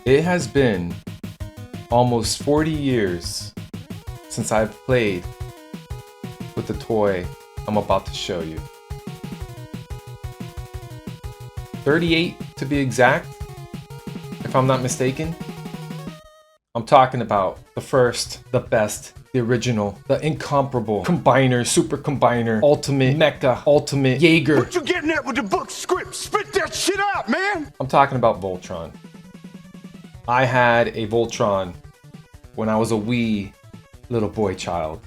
It has been almost 40 years since I've played with the toy I'm about to show you. 38 to be exact, if I'm not mistaken. I'm talking about the first, the best, the original, the incomparable combiner, super combiner, ultimate mecha, ultimate Jaeger. What you getting at with the book script? Spit that shit out, man! I'm talking about Voltron. I had a Voltron when I was a wee little boy child.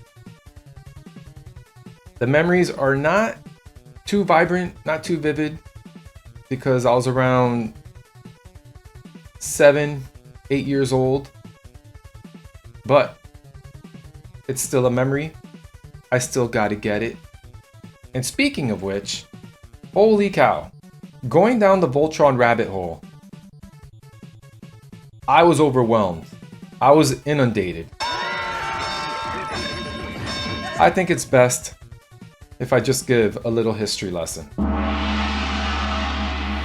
The memories are not too vibrant, not too vivid, because I was around 7, 8 years old. But it's still a memory. I still gotta get it. And speaking of which, holy cow, going down the Voltron rabbit hole, I was overwhelmed. I was inundated. I think it's best if I just give a little history lesson.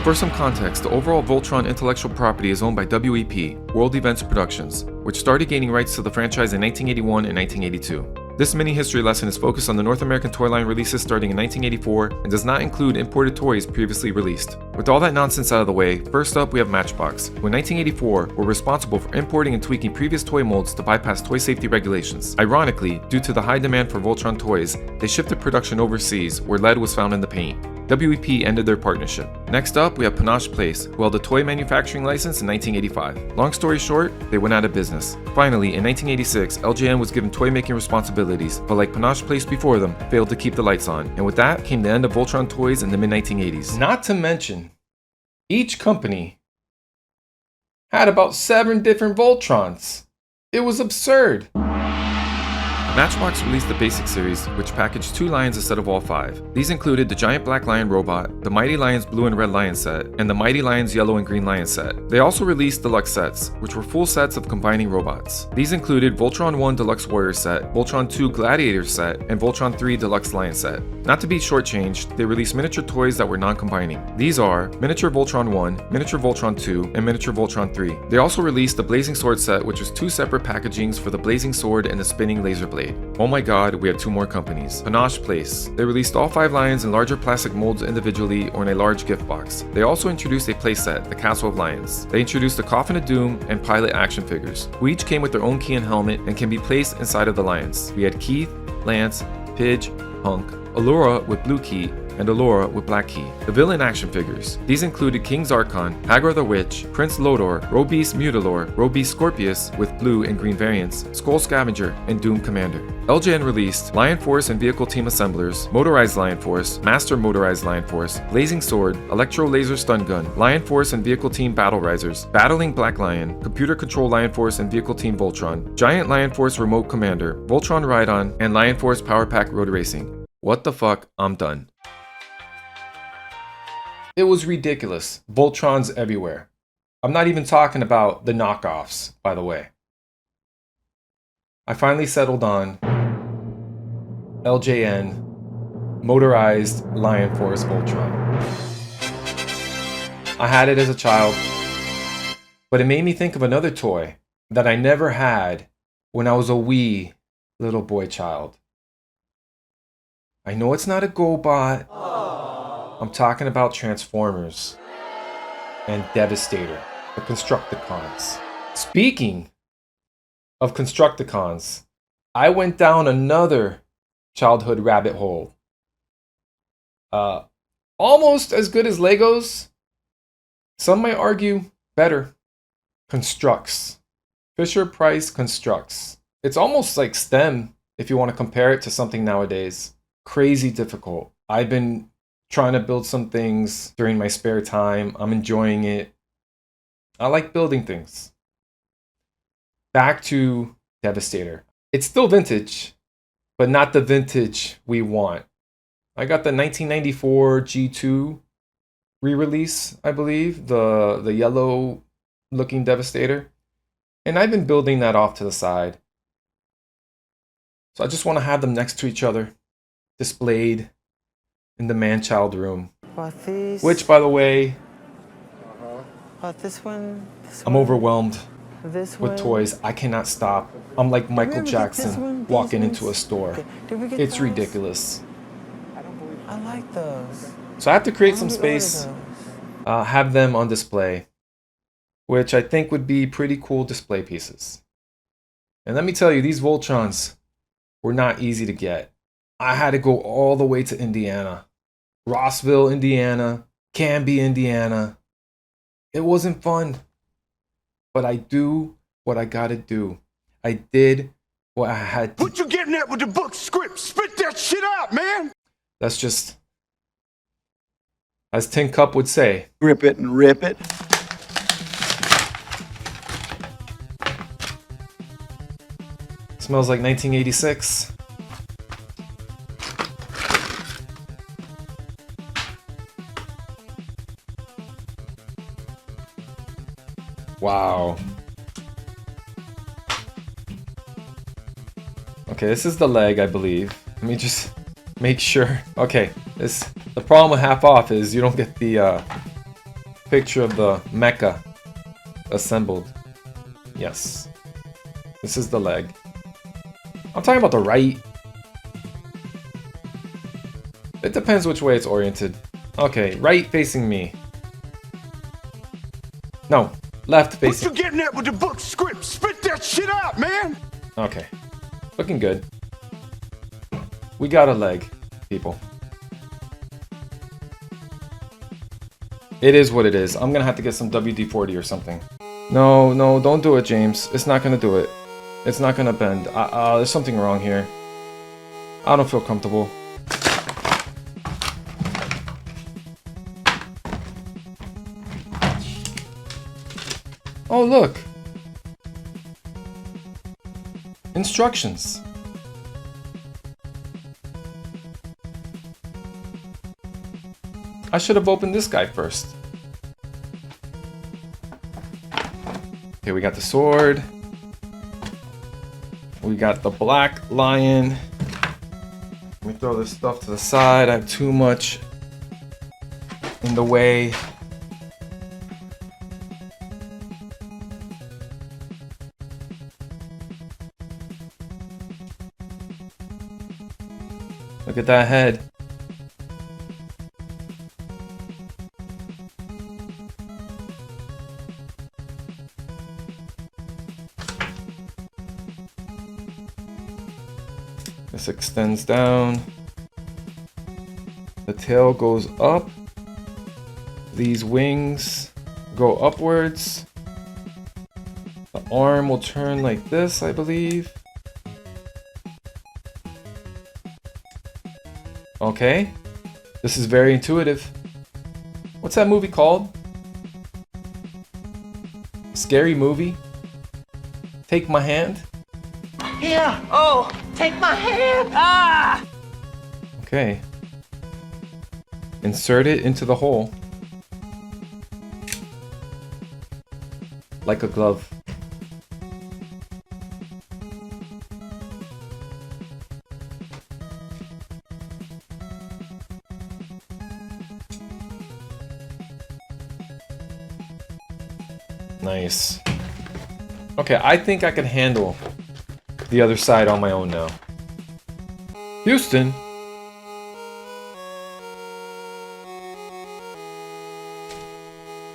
For some context, the overall Voltron intellectual property is owned by WEP, World Events Productions, which started gaining rights to the franchise in 1981 and 1982. This mini history lesson is focused on the North American toy line releases starting in 1984 and does not include imported toys previously released. With all that nonsense out of the way, first up we have Matchbox, who in 1984 were responsible for importing and tweaking previous toy molds to bypass toy safety regulations. Ironically, due to the high demand for Voltron toys, they shifted production overseas where lead was found in the paint. WEP ended their partnership. Next up, we have Panache Place, who held a toy manufacturing license in 1985. Long story short, they went out of business. Finally, in 1986, LJN was given toy making responsibilities, but like Panache Place before them, failed to keep the lights on. And with that came the end of Voltron toys in the mid-1980s. Not to mention, each company had about 7 different Voltrons. It was absurd. Matchbox released the Basic series, which packaged 2 lions instead of all 5. These included the Giant Black Lion robot, the Mighty Lions Blue and Red Lion set, and the Mighty Lions Yellow and Green Lion set. They also released deluxe sets, which were full sets of combining robots. These included Voltron 1 Deluxe Warrior set, Voltron 2 Gladiator set, and Voltron 3 Deluxe Lion set. Not to be shortchanged, they released miniature toys that were non-combining. These are Miniature Voltron 1, Miniature Voltron 2, and Miniature Voltron 3. They also released the Blazing Sword set, which was 2 separate packagings for the Blazing Sword and the Spinning Laser Blade. Oh my god, we have 2 more companies. Panache Place. They released all 5 lions in larger plastic molds individually or in a large gift box. They also introduced a playset, the Castle of Lions. They introduced the Coffin of Doom and Pilot action figures, who each came with their own key and helmet and can be placed inside of the lions. We had Keith, Lance, Pidge, Hunk, Allura with blue key, and Allura with black key. The villain action figures. These included King Zarkon, Hagar the Witch, Prince Lodor, Robeast Mutilor, Robeast Scorpius with blue and green variants, Skull Scavenger, and Doom Commander. LJN released Lion Force and Vehicle Team Assemblers, Motorized Lion Force, Master Motorized Lion Force, Blazing Sword, Electro Laser Stun Gun, Lion Force and Vehicle Team Battle Risers, Battling Black Lion, Computer Control Lion Force and Vehicle Team Voltron, Giant Lion Force Remote Commander, Voltron Ride-On, and Lion Force Power Pack Road Racing. What the fuck? I'm done. It was ridiculous. Voltrons everywhere. I'm not even talking about the knockoffs, by the way. I finally settled on LJN Motorized Lion Force Voltron. I had it as a child, but it made me think of another toy that I never had when I was a wee little boy child. I know it's not a GoBot. I'm talking about Transformers and Devastator, the Constructicons. Speaking of Constructicons, I went down another childhood rabbit hole. Almost as good as Legos. Some might argue better. Constructs. Fisher-Price Constructs. It's almost like STEM if you want to compare it to something nowadays. Crazy difficult. I've been trying to build some things during my spare time. I'm enjoying it. I like building things. Back to Devastator. It's still vintage, but not the vintage we want. I got the 1994 G2 re-release, I believe, the yellow looking Devastator. And I've been building that off to the side. So I just want to have them next to each other, displayed in the man-child room. Which, by the way, This one. I'm overwhelmed This with one. toys. I cannot stop. I'm like Michael ever get this Jackson one? These walking ones? into a store. Okay. Did we get It's those? ridiculous. I like those. So I have to create some Why don't we order space, those? have them on display, which I think would be pretty cool display pieces. And let me tell you, these Voltrons were not easy to get. I had to go all the way to Indiana. Rossville, Indiana, Canby, Indiana. It wasn't fun. But I do what I gotta do. I did what I had to. What you getting at with the book script? Spit that shit out, man! That's just, as Tin Cup would say. Grip it and rip it. Smells like 1986. Wow. Okay, this is the leg, I believe. Let me just make sure. Okay, the problem with half off is you don't get the picture of the mecha assembled. Yes. This is the leg. I'm talking about the right. It depends which way it's oriented. Okay, right facing me. No, left What facing. you getting at with the book script? Spit that shit out, man! Okay, looking good. We got a leg, people. It is what it is. I'm gonna have to get some WD-40 or something. No, no, don't do it, James. It's not gonna do it. It's not gonna bend. There's something wrong here. I don't feel comfortable. Oh, look. Instructions. I should have opened this guy first. Okay, we got the sword. We got the black lion. Let me throw this stuff to the side. I have too much in the way. Look at that head. This extends down. The tail goes up. These wings go upwards. The arm will turn like this, I believe. Okay. This is very intuitive. What's that movie called? Scary movie? Take my hand? Here! Oh! Take my hand! Ah! Okay. Insert it into the hole. Like a glove. Nice. Okay, I think I can handle the other side on my own now. Houston!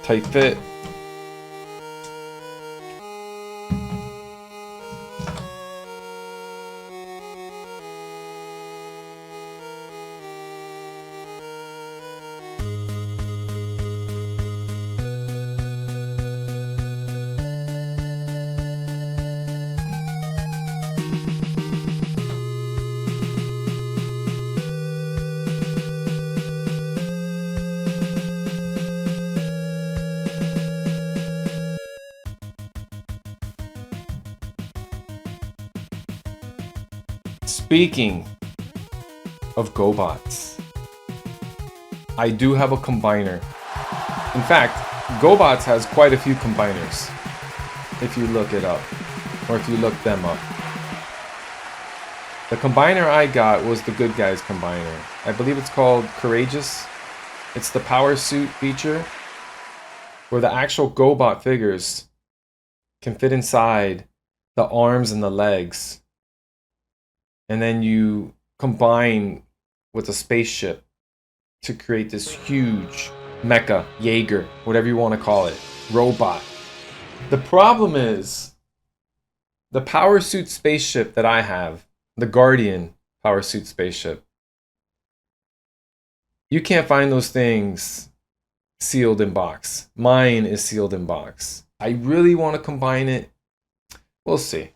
Tight fit. Speaking of GoBots, I do have a combiner. In fact, GoBots has quite a few combiners, if you look it up, or if you look them up. The combiner I got was the Good Guys combiner. I believe it's called Courageous. It's the power suit feature. where the actual GoBot figures can fit inside the arms and the legs. And then you combine with a spaceship to create this huge mecha, Jaeger, whatever you want to call it, robot. The problem is, the power suit spaceship that I have, the Guardian power suit spaceship, you can't find those things sealed in box. Mine is sealed in box. I really want to combine it. We'll see.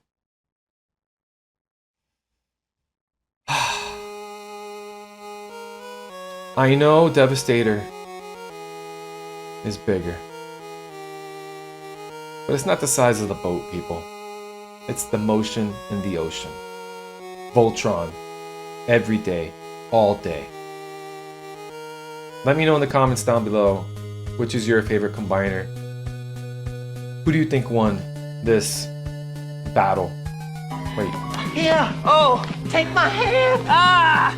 I know Devastator is bigger, but it's not the size of the boat, people. It's the motion in the ocean. Voltron, every day, all day. Let me know in the comments down below, which is your favorite combiner? Who do you think won this battle? Wait. Here. Oh, take my hand. Ah!